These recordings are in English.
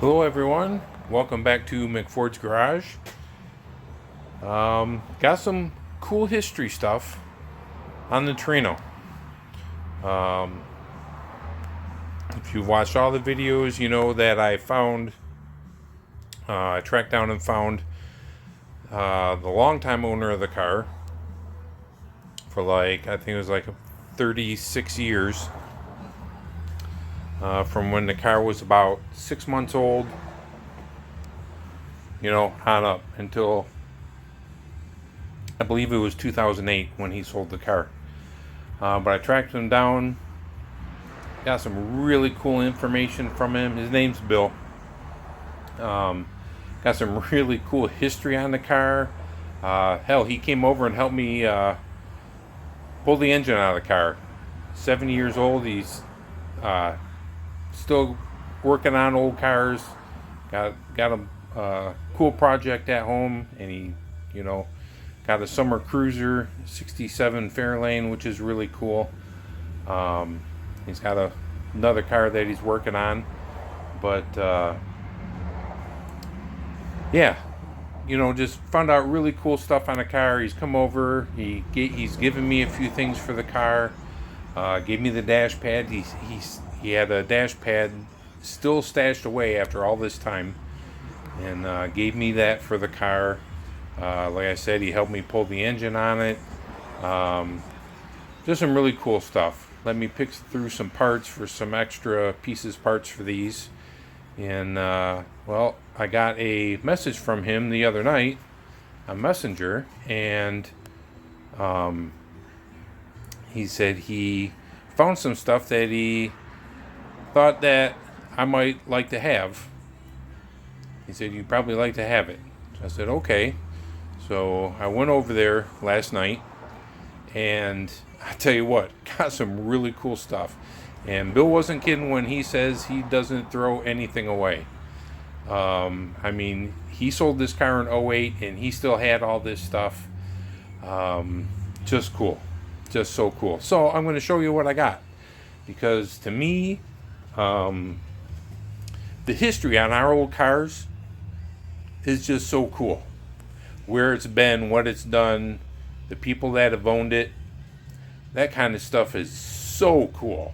Hello everyone, welcome back to McFord's Garage. Got some cool history stuff on the Torino. Um, if you've watched all the videos, you know that I tracked down and found the longtime owner of the car for I think it was 36 years. From when the car was about 6 months old, on up until I believe it was 2008 when he sold the car. But I tracked him down, got some really cool information from him. His name's Bill. Got some really cool history on the car. Hell, he came over and helped me pull the engine out of the car. 70 years old. He's still working on old cars. Got a cool project at home, and he, got a summer cruiser, 67 Fairlane, which is really cool. He's got another car that he's working on, but yeah, just found out really cool stuff on the car. He's come over. He's given me a few things for the car. Gave me the dash pad. He had a dash pad still stashed away after all this time, and gave me that for the car. Like I said, he helped me pull the engine on it. Just some really cool stuff. Let me pick through some parts for some extra parts for these. And, I got a message from him the other night, a messenger, and he said he found some stuff that he thought that I might like to have. He said, "You'd probably like to have it." So I said, "Okay." So I went over there last night, and I tell you what, got some really cool stuff. And Bill wasn't kidding when he says he doesn't throw anything away. He sold this car in '08, and he still had all this stuff. Just cool. Just so cool. So I'm going to show you what I got. Because to me, the history on our old cars is just so cool. Where it's been, what it's done, the people that have owned it, that kind of stuff is so cool.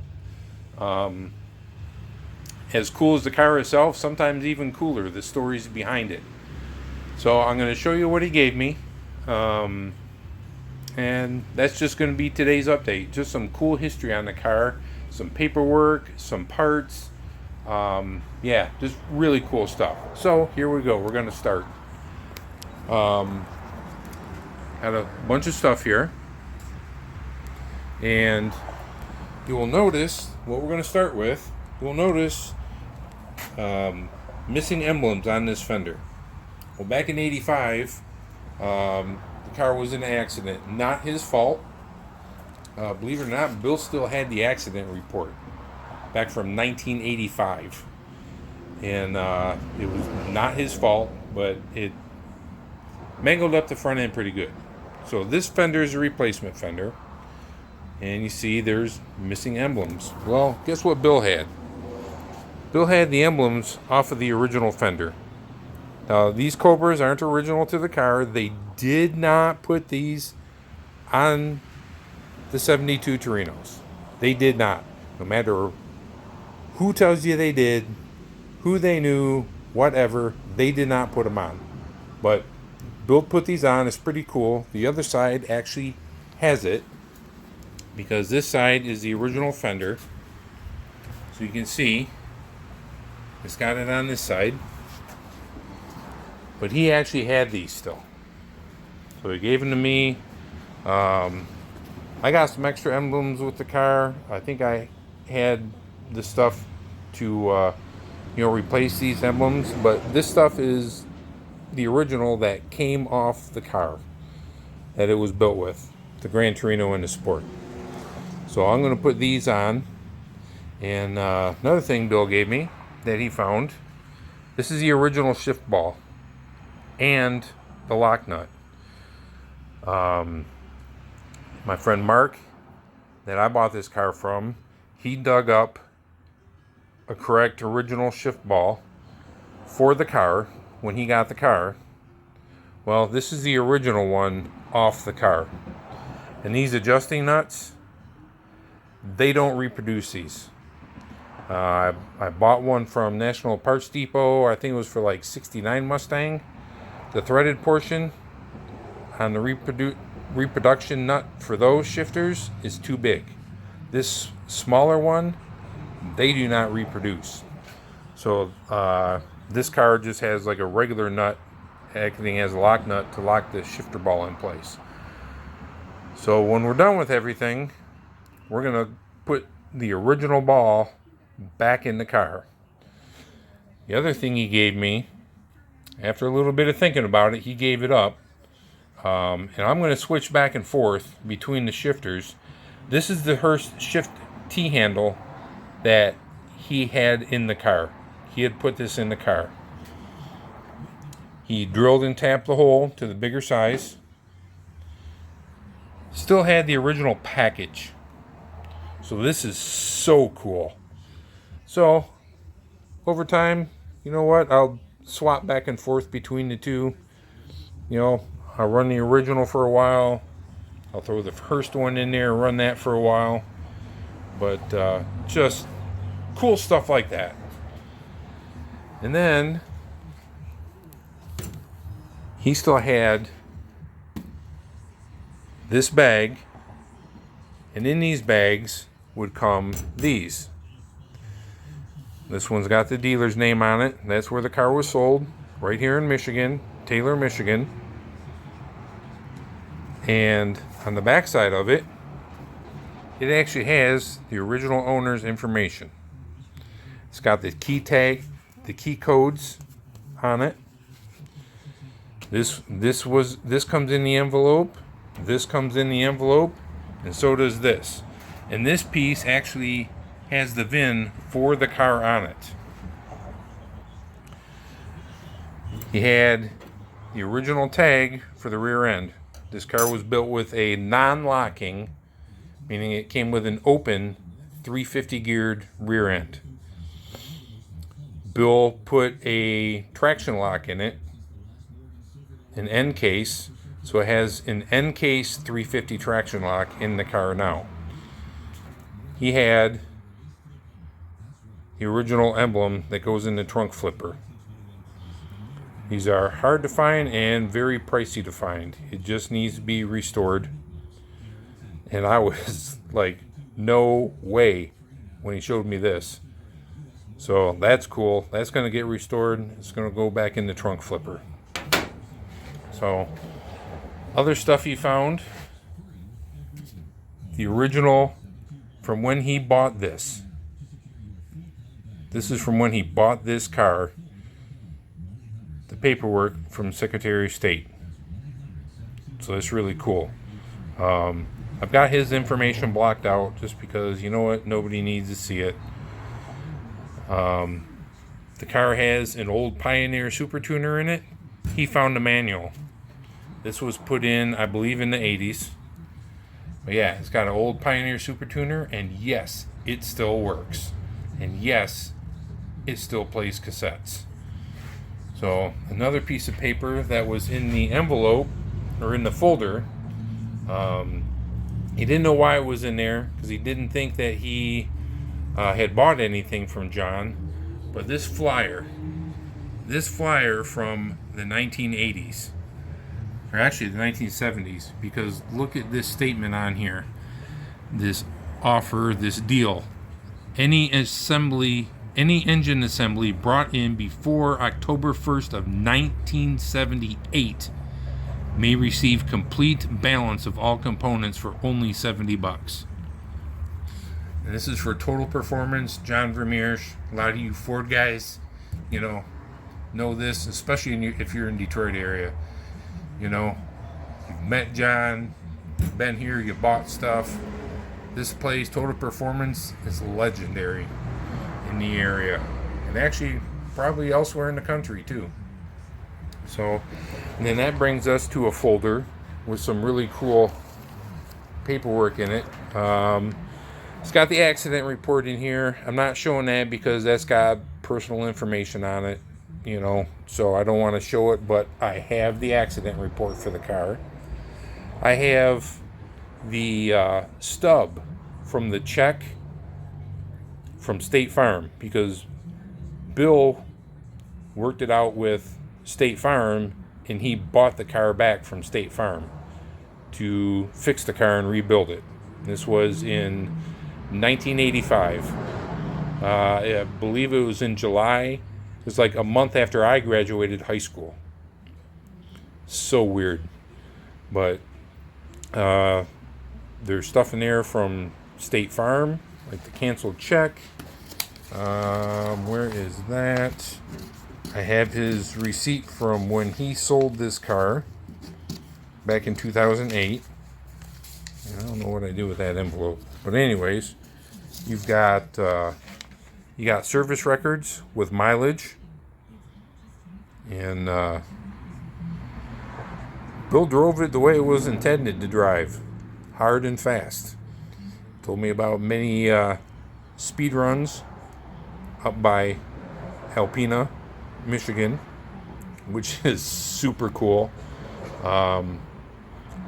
As cool as the car itself, sometimes even cooler, the stories behind it. So I'm going to show you what he gave me. And that's just going to be today's update. Just some cool history on the car, some paperwork, some parts. Just really cool stuff. So here we go. We're going to start. Got a bunch of stuff here. And you will notice what we're going to start with. You'll notice missing emblems on this fender. Well, back in '85, the car was in an accident. Not his fault. Believe it or not, Bill still had the accident report back from 1985. And it was not his fault, but it mangled up the front end pretty good. So this fender is a replacement fender. And you see there's missing emblems. Well, guess what Bill had? Bill had the emblems off of the original fender. Now, these Cobras aren't original to the car. They did not put these on the 72 Torinos. They did not. No matter who tells you they did, who they knew, whatever, they did not put them on. But Bill put these on. It's pretty cool. The other side actually has it, because this side is the original fender. So you can see it's got it on this side. But he actually had these still. So he gave them to me. I got some extra emblems with the car. I think I had the stuff to replace these emblems. But this stuff is the original that came off the car that it was built with. The Gran Torino and the Sport. So I'm going to put these on. And another thing Bill gave me that he found. This is the original shift ball and the lock nut. My friend Mark, that I bought this car from, he dug up a correct original shift ball for the car when he got the car. Well, this is the original one off the car. And these adjusting nuts, they don't reproduce these. I bought one from National Parts Depot. I think it was for like 69 Mustang. The threaded portion on the reproduction nut for those shifters is too big. This smaller one, they do not reproduce. So this car just has like a regular nut acting as a lock nut to lock the shifter ball in place. So when we're done with everything, we're going to put the original ball back in the car. The other thing he gave me, after a little bit of thinking about it, he gave it up. And I'm going to switch back and forth between the shifters. This is the Hurst shift T-handle that he had in the car. He had put this in the car. He drilled and tapped the hole to the bigger size. Still had the original package. So this is so cool. So over time, you know what? I'll swap back and forth between the two. You know, I'll run the original for a while. I'll throw the first one in there and run that for a while. But just cool stuff like that. And then he still had this bag, and in these bags would come these. This one's got the dealer's name on it. That's where the car was sold, right here in Michigan, Taylor, Michigan. And on the back side of it, it actually has the original owner's information. It's got the key tag, the key codes on it. This comes in the envelope. This comes in the envelope, and so does this. And this piece actually has the VIN for the car on it. He had the original tag for the rear end. This car was built with a non-locking, meaning it came with an open 350 geared rear end. Bill put a traction lock in it, an end case, so it has an end case 350 traction lock in the car now. He had the original emblem that goes in the trunk flipper. These are hard to find and very pricey to find. It just needs to be restored. And I was like, no way when he showed me this. So that's cool. That's going to get restored. It's going to go back in the trunk flipper. So other stuff he found. The original from when he bought this. This is from when he bought this car. The paperwork from Secretary of State. So that's really cool. I've got his information blocked out just because, you know what, nobody needs to see it. The car has an old Pioneer Super Tuner in it. He found a manual. This was put in, I believe, in the 80s. But yeah, it's got an old Pioneer Super Tuner, and yes, it still works. And yes, it still plays cassettes. So another piece of paper that was in the envelope, or in the folder, he didn't know why it was in there, because he didn't think that he had bought anything from John. But this flyer from the 1980s, or actually the 1970s, because look at this statement on here. This offer, this deal. Any engine assembly brought in before October 1st of 1978 may receive complete balance of all components for only $70. And this is for Total Performance, John Vermeer. A lot of you Ford guys, know this, especially if you're in Detroit area. You've met John, you've been here, you bought stuff. This place, Total Performance, is legendary in the area, and actually probably elsewhere in the country too. So, and then that brings us to a folder with some really cool paperwork in it. It's got the accident report in here. I'm not showing that because that's got personal information on it. you know, so I don't want to show it, but I have the accident report for the car. I have the stub from the check from State Farm, because Bill worked it out with State Farm and he bought the car back from State Farm to fix the car and rebuild it. This was in 1985. I believe it was in July. It was like a month after I graduated high school. So weird. But there's stuff in there from State Farm, like the canceled check. Where is that? I have his receipt from when he sold this car back in 2008. I don't know what I do with that envelope, but anyways, you got service records with mileage, and Bill drove it the way it was intended to drive, hard and fast. Told me about many speed runs up by Alpena, Michigan, which is super cool.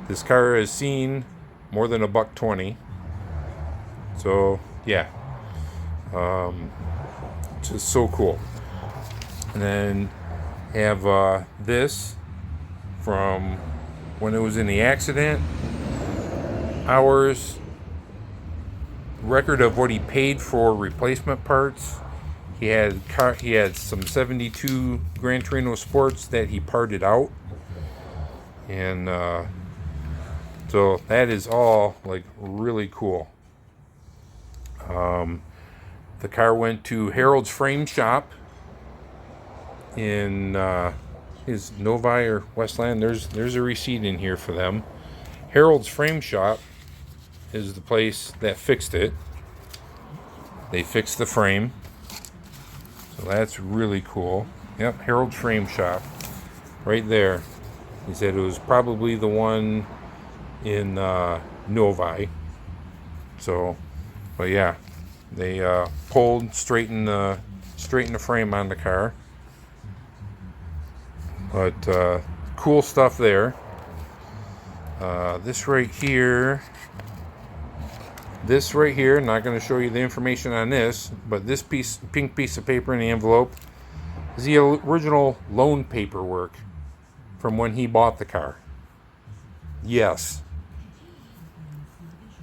This car has seen more than $120. So yeah, just so cool. And then have this from when it was in the accident. Hours, record of what he paid for replacement parts. He had some 72 Gran Torino Sports that he parted out, and so that is all like really cool. The car went to Harold's Frame Shop in is Novi or Westland. There's a receipt in here for them. Harold's Frame Shop is the place that fixed it. They fixed the frame. So that's really cool. Yep, Harold's Frame Shop. Right there. He said it was probably the one in Novi. So, but yeah. They pulled, straightened the frame on the car. But cool stuff there. This right here, not going to show you the information on this, but this pink piece of paper in the envelope is the original loan paperwork from when he bought the car. Yes.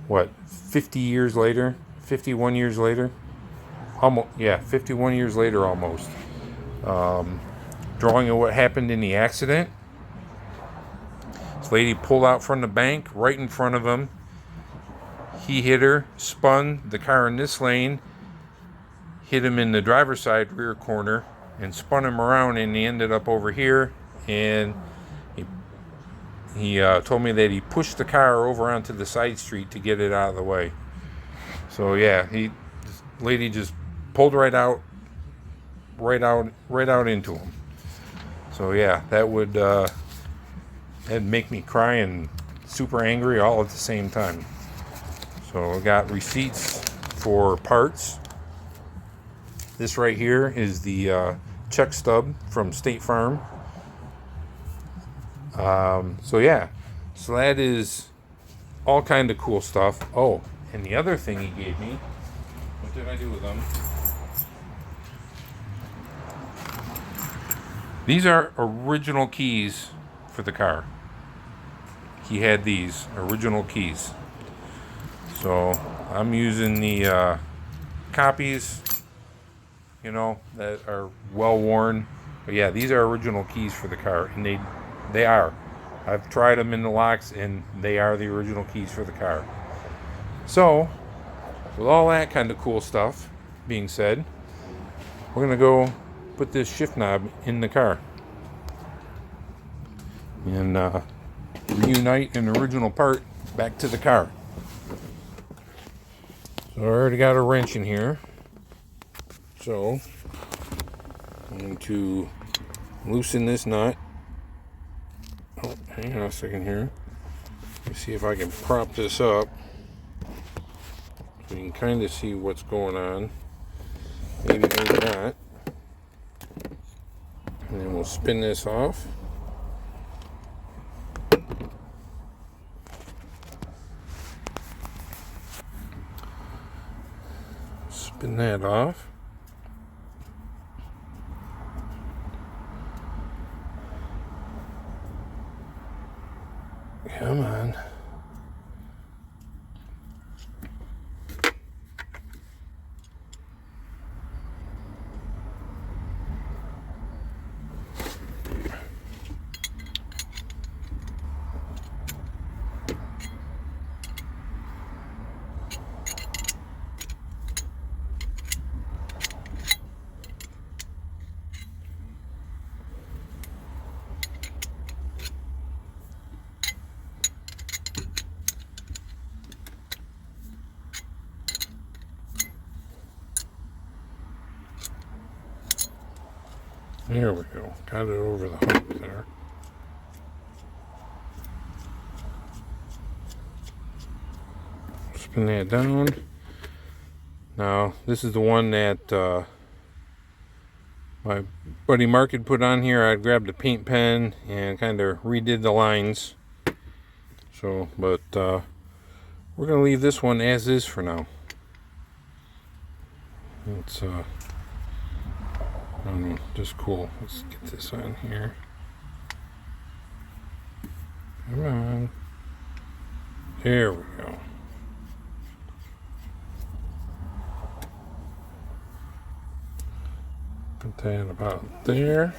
What, 50 years later? 51 years later? Almost, yeah, 51 years later almost. Drawing of what happened in the accident. This lady pulled out from the bank right in front of him. He hit her, spun the car in this lane, hit him in the driver's side rear corner, and spun him around, and he ended up over here. And he told me that he pushed the car over onto the side street to get it out of the way. So yeah, this lady just pulled right out into him. So yeah, that would that'd make me cry and super angry all at the same time. So I got receipts for parts. This right here is the check stub from State Farm. So yeah, so that is all kind of cool stuff. Oh, and the other thing he gave me, what did I do with them? These are original keys for the car. He had these original keys. So I'm using the copies, you know, that are well worn. But yeah, these are original keys for the car, and they are. I've tried them in the locks, and they are the original keys for the car. So, with all that kind of cool stuff being said, we're gonna go put this shift knob in the car and reunite an original part back to the car. So I already got a wrench in here, so I'm going to loosen this nut. Oh, hang on a second here. Let me see if I can prop this up so you can kind of see what's going on. Maybe not. And then we'll spin this off. Spin that off. Come on. There we go. Got it over the hump there. Spin that down. Now, this is the one that my buddy Mark had put on here. I grabbed a paint pen and kind of redid the lines. So, but we're going to leave this one as is for now. It's I don't know, just cool. Let's get this on here. Come on. There we go. Put that about there.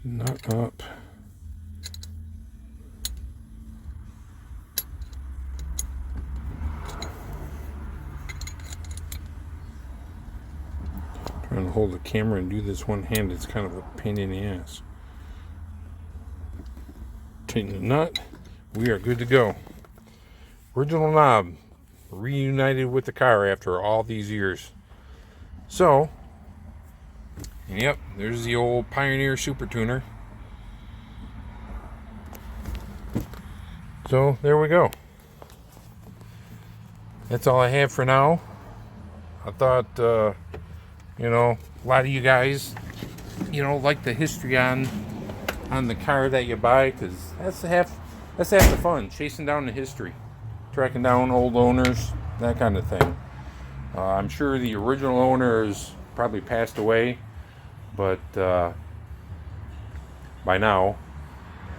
Not up. Trying to hold the camera and do this one hand, it's kind of a pain in the ass. Tighten the nut. We are good to go. Original knob reunited with the car after all these years. So, yep, there's the old Pioneer Super Tuner. So, there we go. That's all I have for now. I thought, you know, a lot of you guys, you know, like the history on the car that you buy, because that's half the fun, chasing down the history, tracking down old owners, that kind of thing. I'm sure the original owner has probably passed away, but by now,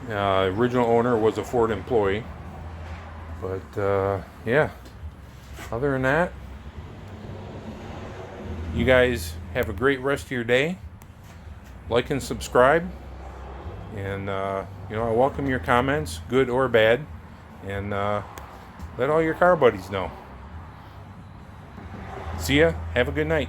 original owner was a Ford employee. But yeah, other than that, you guys have a great rest of your day. Like and subscribe. And, you know, I welcome your comments, good or bad. And let all your car buddies know. See ya. Have a good night.